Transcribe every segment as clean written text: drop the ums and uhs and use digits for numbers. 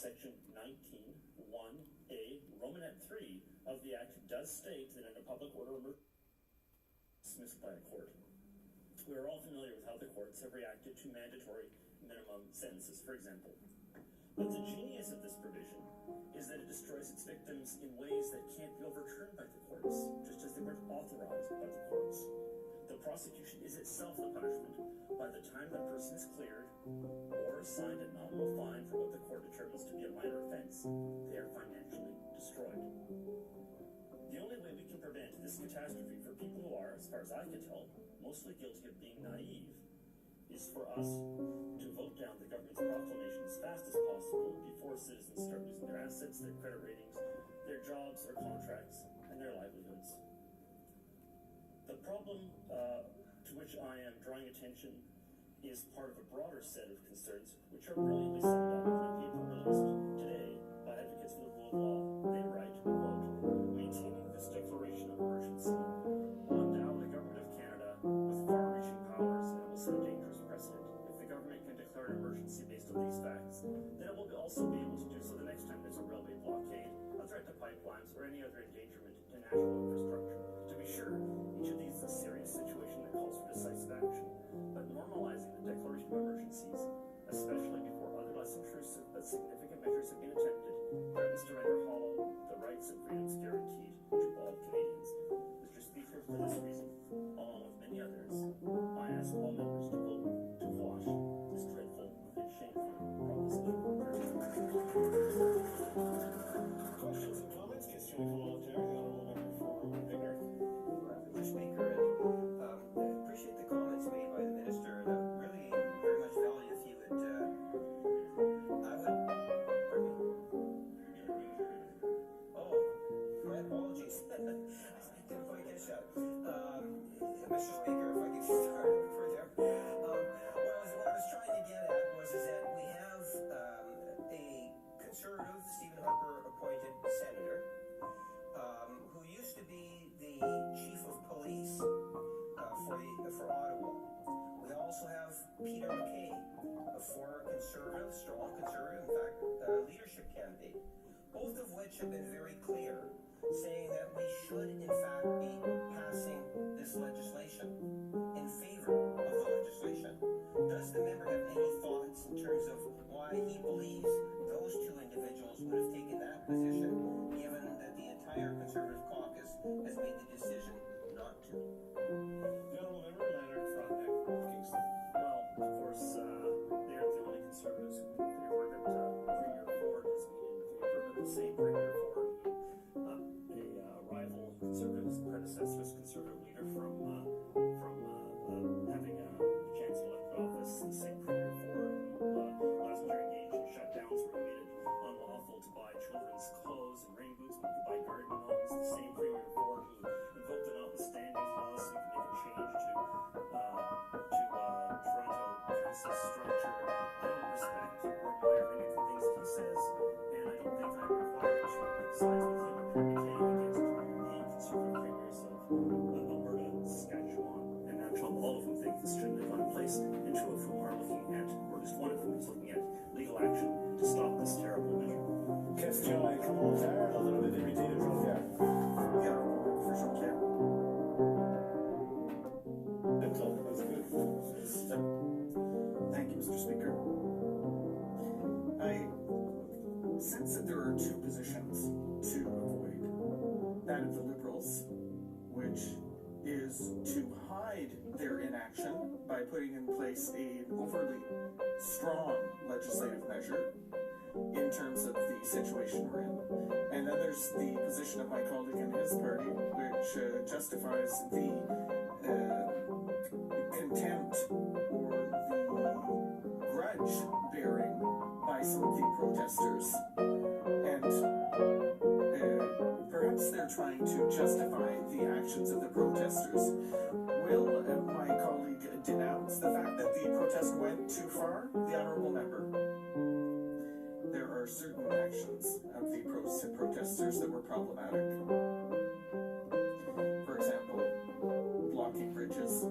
Section 19(1)(a), Romanet 3 of the Act does state that in a public order dismissed by a court. We are all familiar with how the courts have reacted to mandatory minimum sentences, for example. But the genius of this provision is that it destroys its victims in ways that can't be overturned by the courts, just as they weren't authorized by the courts. The prosecution is itself the punishment. By the time the person is cleared or assigned a nominal fine for what the court determines to be a minor offense, they are financially destroyed. The only way we can prevent this catastrophe for people who are, as far as I can tell, mostly guilty of being naive, is for us to vote down the government's proclamation as fast as possible before citizens start losing their assets, their credit ratings, their jobs or contracts, and their livelihoods. The problem to which I am drawing attention is part of a broader set of concerns which are brilliantly summed up in a paper released today by advocates for the rule of law. They write, quote, "Maintaining this declaration of emergency will endow the government of Canada with far-reaching powers and will set a dangerous precedent. If the government can declare an emergency based on these facts, then it will also be able to do so the next time there's a railway blockade, a threat to pipelines, or any other endangerment to national infrastructure. To be sure, each of these is a serious situation that calls for decisive action, but normalizing the declaration of emergencies, especially before other less intrusive but significant measures have been attempted, threatens to render hollow the rights and freedoms guaranteed to all Canadians. Mr. Speaker, for this reason, along with many others, I ask all members to vote to quash this dreadful and shameful proposition." Questions and comments? Question volunteer, the Honourable Member for Bigger. Mr. Speaker, I appreciate the comments made by the Minister, and I really very much value if you would, pardon me? Oh, my apologies. Didn't quite get shut. Mr. Speaker, if I could start over there. What I was trying to get at was that we have a Conservative, Stephen Harper appointed senator, who used to be the chief of police for Ottawa. We also have Peter MacKay, a former conservative, strong conservative, in fact, leadership candidate, both of which have been very clear, saying that we should, in fact, be passing this legislation in favor of the legislation. Does the member have any thoughts in terms of why he believes those two individuals would have taken that position, given that the entire Conservative caucus has made the decision not to? The Honourable Member Leonard Frontenac, Kingston. Well, of course, they aren't the only Conservatives who are in favor of it. Premier Ford has been in favor of it. The same Premier Ford, a rival Conservative, his predecessor's Conservative leader from having a chance to elect office, the same Premier Ford who last year engaged in shutdowns where he made it unlawful to buy children's clothes and rain boots when you could buy garden gnomes. The same Premier Ford who invoked the notwithstanding clause so you could make a change to Toronto Council structure. I don't respect or admire many of the things he says, and I don't think I'm required to side with him or Premier MacKay against the Conservative premiers of Alberta, Saskatchewan, and Manitoba, all of whom think this shouldn't have gone in place, and two of whom are looking at, or at least one of whom is looking at, legal action to stop this terrible measure. Question commentaire, l'Honorable député de Jonquière. The Honourable Member for Jonquière. That's all. That's good. Thank you, Mr. Speaker. I sense that there are two positions to avoid. That of the Liberals, which is to hide their inaction by putting in place an overly strong legislative measure in terms of the situation we're in. And then there's the position of my colleague in his party, which justifies the contempt or the grudge bearing by some of the protesters. And perhaps they're trying to justify the actions of the protesters. Will my colleague denounce the fact that the protest went too far? The Honourable Member. There are certain actions of the protesters that were problematic. For example, blocking bridges.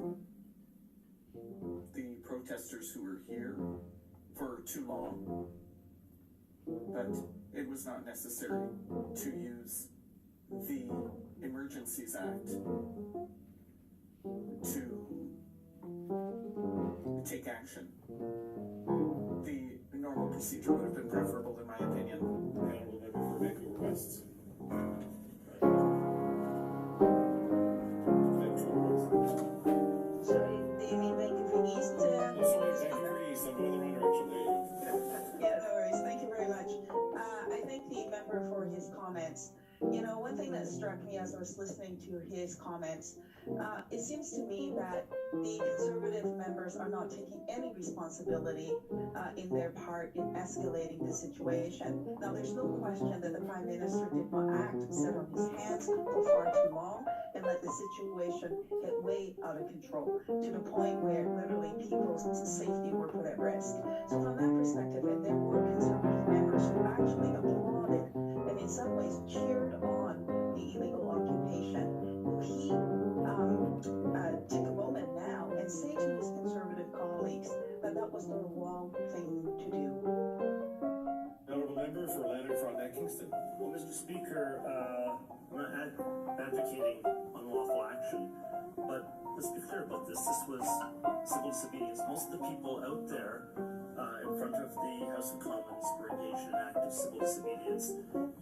The protesters who were here for too long but it was not necessary to use the Emergencies Act to take action. The normal procedure would have been preferable, in my opinion. The honorable member for Vancouver West. Sorry, do you mean Vancouver East? Oh, sorry, Vancouver East. I'm going the wrong direction. There you go. Yeah, no worries. Thank you very much. I thank the member for his comments. You know, one thing that struck me as I was listening to his comments, it seems to me that the Conservative members are not taking any responsibility in their part in escalating the situation. Now, there's no question that the Prime Minister did not act, sit on his hands for far too long, and let the situation get way out of control to the point where literally people's safety were put at risk. So from that perspective, and there were Conservative members who actually applauded and in some ways cheered on the illegal occupation, he took a moment now and say to his Conservative colleagues that that was the wrong thing to do. Honorable member for Lanark, Frontenac, Kingston. Well, Mr. Speaker, I'm not advocating unlawful action, but let's be clear about this. This was civil disobedience. Most of the people out there in front of the House of Commons were engaged in active civil disobedience.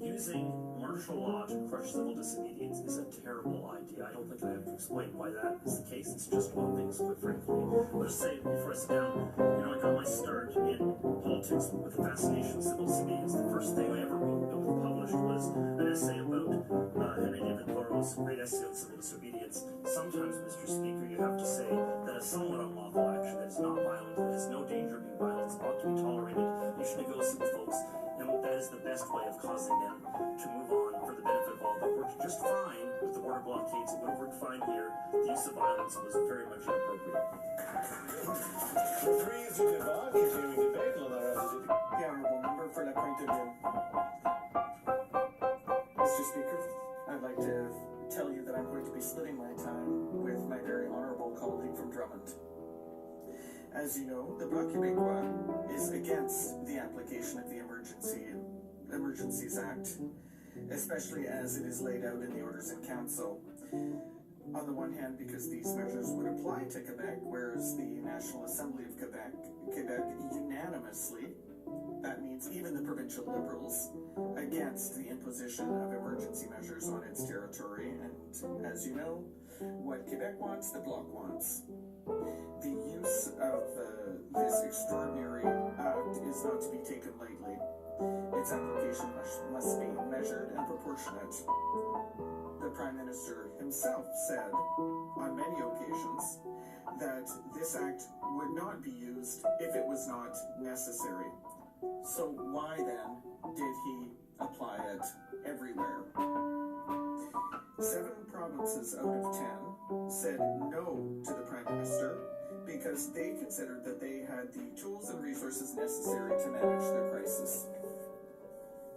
Using martial law to crush civil disobedience is a terrible idea. I don't think I have to explain why that is the case. It's just one thing, quite frankly. I'll just say before I sit down, I got my start in politics with the fascination of civil disobedience. The first thing I ever wrote that was published was an essay about Henry David Thoreau's great essay on civil disobedience. Sometimes, Mr. Speaker, you have to say that a somewhat unlawful action that is not violent, that has no danger of being violent, ought to be tolerated. You should negotiate with folks, and that is the best way of causing them to move on for the benefit of all. That worked just fine with the border blockades. It would have worked fine here. The use of violence was very much inappropriate. Three is in the bar, continuing debate. The honourable member for La Pointe de Vue. Mr. Speaker, I'd like to tell you that I'm going to be splitting my time with my very honourable colleague from Drummond. As you know, the Bloc Québécois is against the application of the Emergencies Act, especially as it is laid out in the Orders in Council. On the one hand, because these measures would apply to Quebec, whereas the National Assembly of Quebec unanimously, that means even the provincial Liberals, against the imposition of emergency measures on its territory. And as you know, what Quebec wants, the Bloc wants. The use of this extraordinary act is not to be taken lightly. Its application must be measured and proportionate. The Prime Minister himself said on many occasions that this act would not be used if it was not necessary. So why then did he apply it everywhere? 7 provinces out of 10 said no to the Prime Minister because they considered that they had the tools and resources necessary to manage their crisis.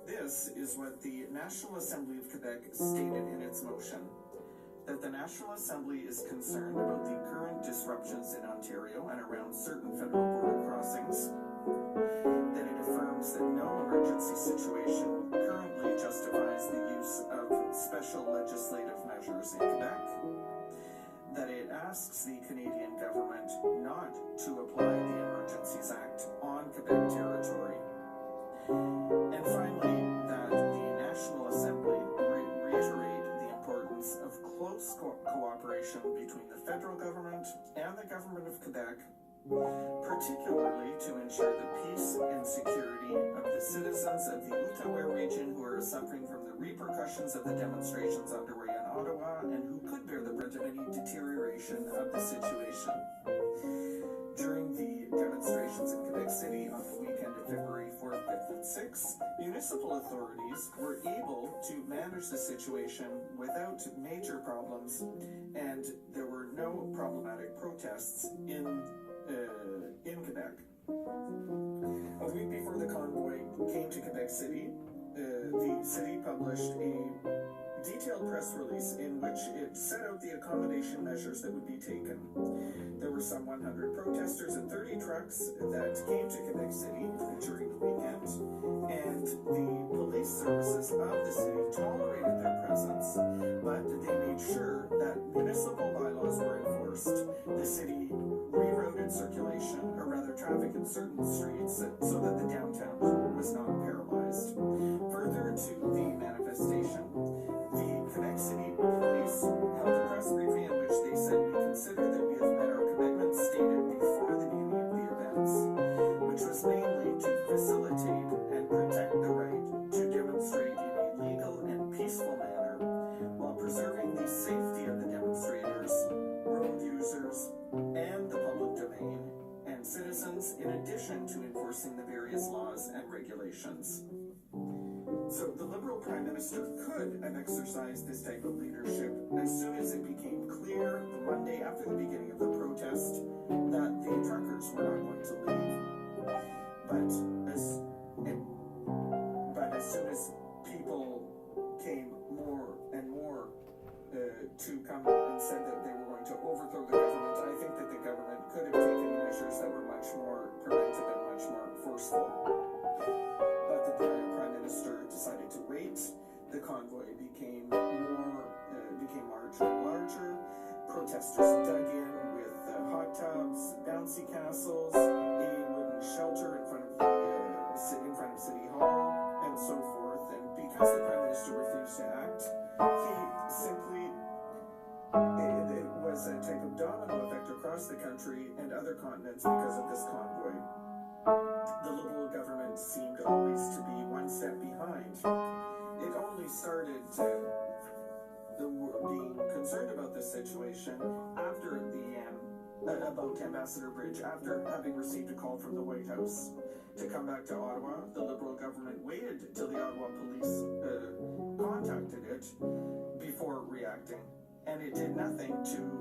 This is what the National Assembly of Quebec stated in its motion, that the National Assembly is concerned about the current disruptions in Ontario and around certain federal border crossings, that it affirms that no emergency situation currently justifies the use of special legislative measures in Quebec, that it asks the Canadian government not to apply the Emergencies Act on Quebec territory, and finally, that the National Assembly reiterate the importance of close cooperation between the federal government and the government of Quebec, particularly to ensure the peace and security of the citizens of the Outaouais region who are suffering from the repercussions of the demonstrations underway in Ottawa and who could bear the brunt of any deterioration of the situation. During the demonstrations in Quebec City on the weekend of February 4th, 5th, and 6th, municipal authorities were able to manage the situation without major problems, and there were no problematic protests in Quebec. A week before the convoy came to Quebec City, the city published a detailed press release in which it set out the accommodation measures that would be taken. There were some 100 protesters and 30 trucks that came to Quebec City during the weekend, and the police services of the city tolerated their presence, but they made sure that municipal bylaws were enforced. The city rerouted circulation, or rather traffic in certain streets, so that the downtown was not paralyzed. Further to the manifestation, the Quebec City Police held a press briefing in which they said, "We consider that we have met our commitments stated before the beginning of the events," which was mainly to facilitate and protect the right to demonstrate in a legal and peaceful manner while preserving the safety of the demonstrators, road users, and the public domain, and citizens, in addition to enforcing the various laws and regulations. So the Liberal Prime Minister could have exercised this type of leadership as soon as it became clear the Monday after the beginning of the protest that the truckers were not going to leave. But as soon as people came more and more to come and said that they were going to overthrow the government, I think that the government could have taken measures that were much more preventive and much more forceful. But the Prime Minister decided to wait. The convoy became larger and larger. Protesters dug in with hot tubs, bouncy castles, a wooden shelter in front of City Hall, and so forth. And because the Prime Minister refused to act, he simply, it was a type of domino effect across the country and other continents because of this convoy. The Liberal government seemed always to be one step behind. It only started being concerned about this situation after about Ambassador Bridge, after having received a call from the White House to come back to Ottawa. The Liberal government waited till the Ottawa police contacted it before reacting, and it did nothing to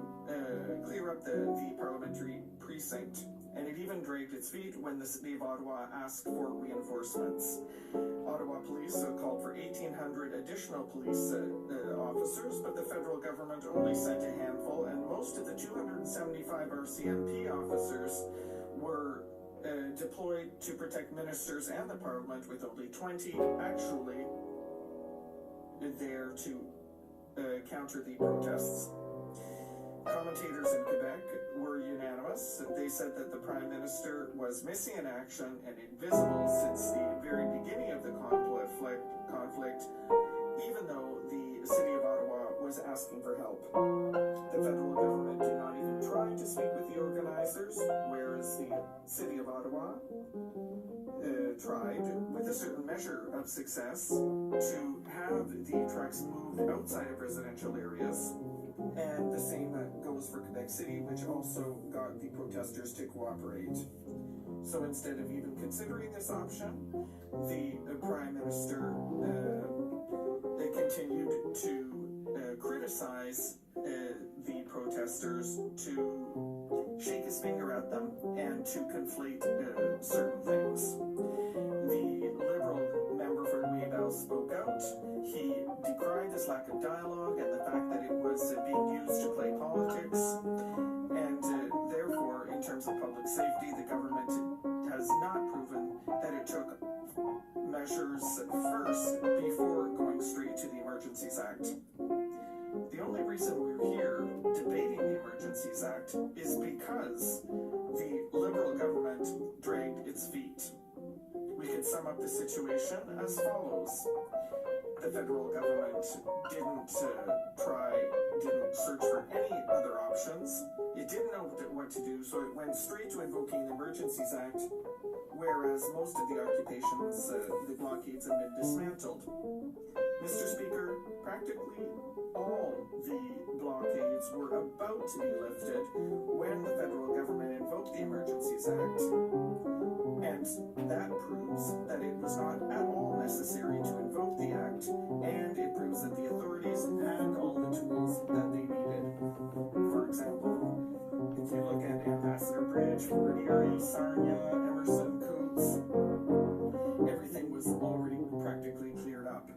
clear up the parliamentary precinct. And it even dragged its feet when the city of Ottawa asked for reinforcements. Ottawa police called for 1,800 additional police officers, but the federal government only sent a handful, and most of the 275 RCMP officers were deployed to protect ministers and the parliament, with only 20 actually there to counter the protests. Commentators in Quebec were unanimous. They said that the Prime Minister was missing in action and invisible since the very beginning of the conflict, even though the city of Ottawa was asking for help. The federal government did not even try to speak with the organizers, whereas the city of Ottawa tried, with a certain measure of success, to have the trucks moved outside of residential areas. And the same goes for Quebec City, which also got the protesters to cooperate. So instead of even considering this option, the Prime Minister continued to criticize the protesters, to shake his finger at them, and to conflate certain things. The Liberal member for Louisville spoke out. He decried this lack of dialogue and the fact that it was being used to play politics, and therefore, in terms of public safety, the government has not proven that it took measures first before going straight to the Emergencies Act. The only reason we're here debating the Emergencies Act is because the Liberal government dragged its feet. We could sum up the situation as follows. The federal government didn't search for any other options. It didn't know what to do, so it went straight to invoking the Emergencies Act, whereas most of the occupations, the blockades, have been dismantled. Mr. Speaker, practically all the blockades were about to be lifted when the federal government invoked the Emergencies Act. And that proves that it was not at all necessary to invoke the act, and it proves that the authorities had all the tools that they needed. For example, if you look at Ambassador Bridge, Fort Erie, Sarnia, Emerson, Coots, everything was already practically cleared up.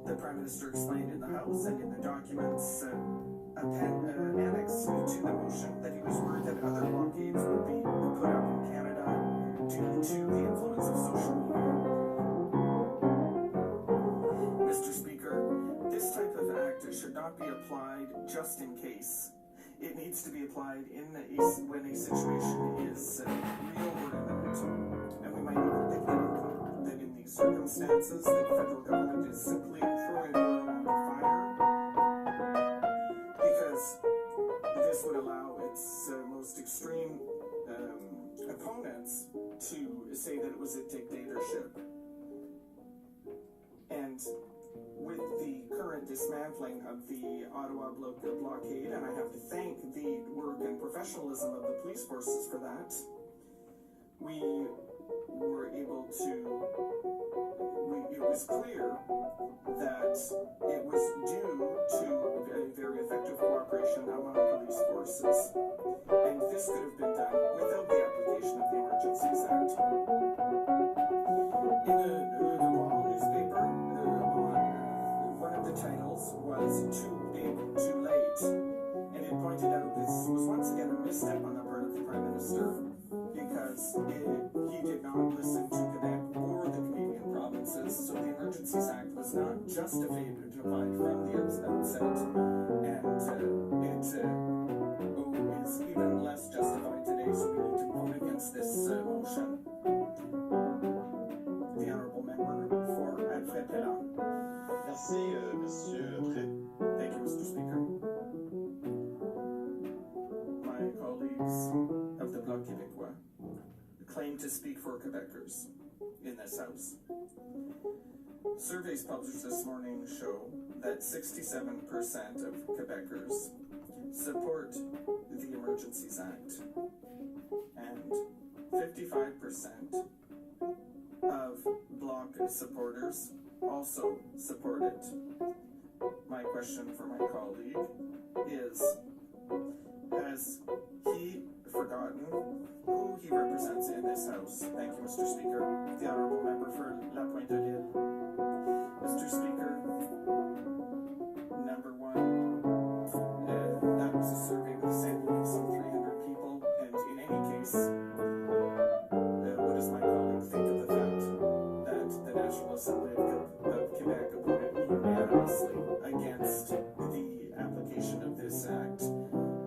The Prime Minister explained in the House and in the documents annexed to the motion that he was worried that other blockades would be put up in Canada due to the influence of social media. Mr. Speaker, this type of act should not be applied just in case. It needs to be applied when a situation is real or imminent. And we might even think that in these circumstances, the federal government is simply throwing oil on the fire, because this would allow its most extreme opponents to say that it was a dictatorship. And with the current dismantling of the Ottawa blockade, and I have to thank the work and professionalism of the police forces for that, we were able to, it was clear that it was due to a very effective cooperation among police forces. And this could have been done without the application of the Emergencies Act. In the Wall newspaper, one of the titles was "Too Big, Too Late," and it pointed out this was once again a misstep on the part of the Prime Minister, because he did not listen to Quebec or the Canadian provinces, so the Emergencies Act was not justified from the outset, and it is even less justified today, so we need to vote against this motion. The Honourable Member for Alfred Pellan. Merci, Monsieur Thank you, Mr. Speaker. My colleagues of the Bloc Québécois claim to speak for Quebecers in this House. Surveys published this morning show that 67% of Quebecers support the Emergencies Act, and 55% of Bloc supporters also support it. My question for my colleague is, has he forgotten who he represents in this House? Thank you, Mr. Speaker. The Honourable Member for La Pointe de l'Île. Mr. Speaker, number one, that was a survey with a sample of some 300 people, and in any case, what does my colleague think of the fact that the National Assembly of Quebec voted unanimously against the application of this act?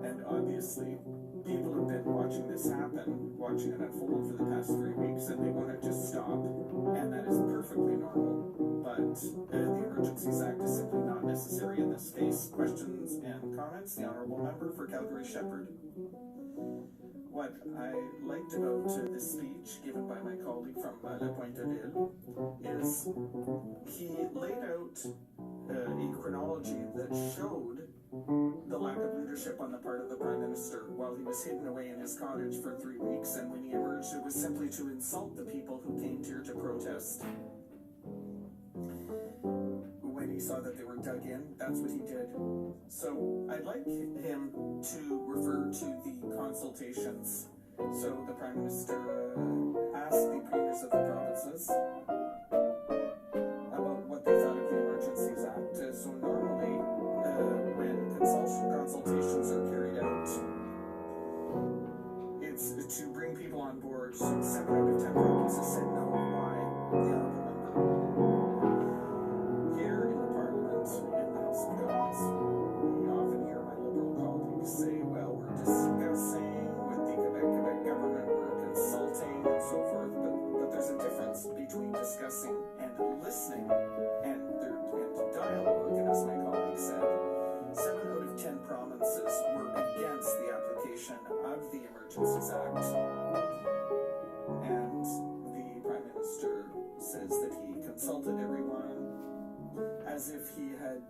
And obviously, people have been watching this happen, watching it unfold for the past 3 weeks, and they want it to stop, and that is perfectly normal. But the Emergencies Act is simply not necessary in this case. Questions and comments? The Honourable Member for Calgary-Shepherd. What I liked about the speech given by my colleague from La Pointe de l'Île is he laid out a chronology that showed the lack of leadership on the part of the Prime Minister while he was hidden away in his cottage for 3 weeks, and when he emerged, it was simply to insult the people who came here to protest. When he saw that they were dug in, that's what he did. So I'd like him to refer to the consultations. So the Prime Minister asked the premiers of the provinces about what they thought of the Emergencies Act. So normally, when consultations are carried out, it's to bring people on board. 7 out of 10 provinces said no. Why? The Honourable Member. Here in the Parliament, in the House of Commons, we often hear my Liberal colleagues say, well, we're discussing with the Quebec government, we're consulting and so forth, but there's a difference between discussing and listening and dialogue. And as my colleague said, 7 out of 10 provinces were against the application of the Emergencies Act. And the Prime Minister says that he consulted everyone as if he had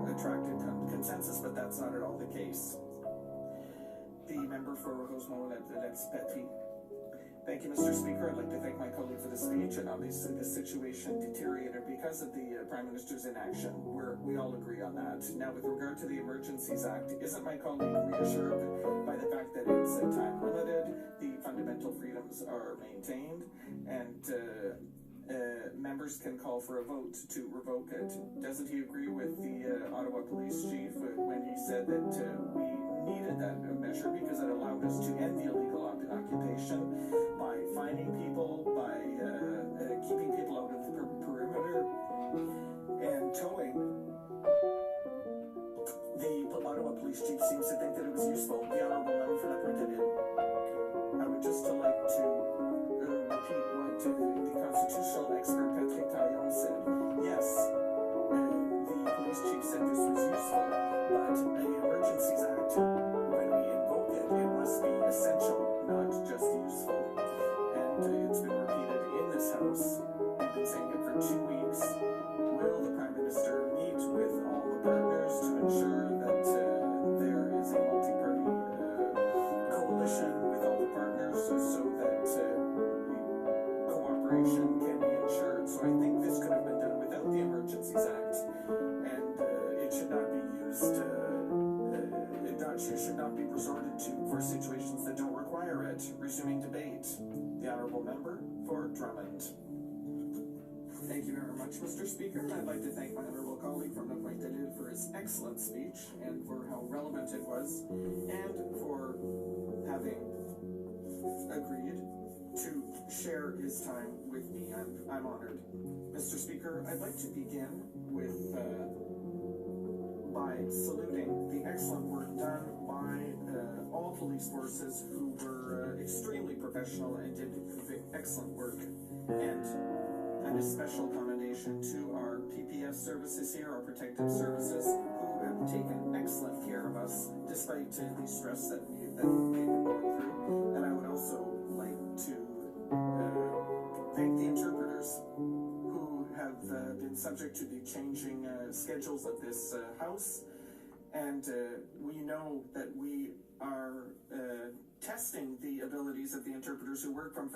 attracted consensus, but that's not at all the case. The member for Rosemont-Patry. Thank you, Mr. Speaker. I'd like to thank my colleague for the speech, and obviously the situation deteriorated because of the Prime Minister's inaction. We all agree on that. Now, with regard to the Emergencies Act, isn't my colleague reassured by the fact that it's time limited, the fundamental freedoms are maintained, and members can call for a vote to revoke it. Doesn't he agree with the Ottawa Police Chief when he said that we needed that measure because it allowed us to end the illegal occupation by fining people, by keeping people out of the perimeter, and towing? The Ottawa Police Chief seems to think that it was useful. The Honourable Member for Lapointe-Élide. I would just like to repeat what the constitutional expert Patrick Taillon said. Yes, the police chief said this was useful, but the Emergencies Act, when we invoke it, it must be essential, not just useful. And it's been repeated in this House. We've been saying it for 2 weeks. Will the Prime Minister meet with all the partners to ensure that there is a multi-party coalition with all the partners so that cooperation can be ensured? So I think this could have been done without the Emergencies Act, and it should not be used. It should not be resorted to for situations that don't require it. Resuming debate. The Honourable Member for Drummond. Thank you very much, Mr. Speaker. I'd like to thank my honourable colleague from Lapointe-Élide for his excellent speech and for how relevant it was, and for having agreed to share his time with me. I'm honored. Mr. Speaker, I'd like to begin with by saluting the excellent work done by all police forces who were extremely professional and did excellent work, and a special commendation to our PPS services here, our protective services, who have taken excellent care of us despite the stress that we've been going through. And I would also like to thank the interpreters who have been subject to the changing schedules of this House. And we know that we are testing the abilities of the interpreters who work from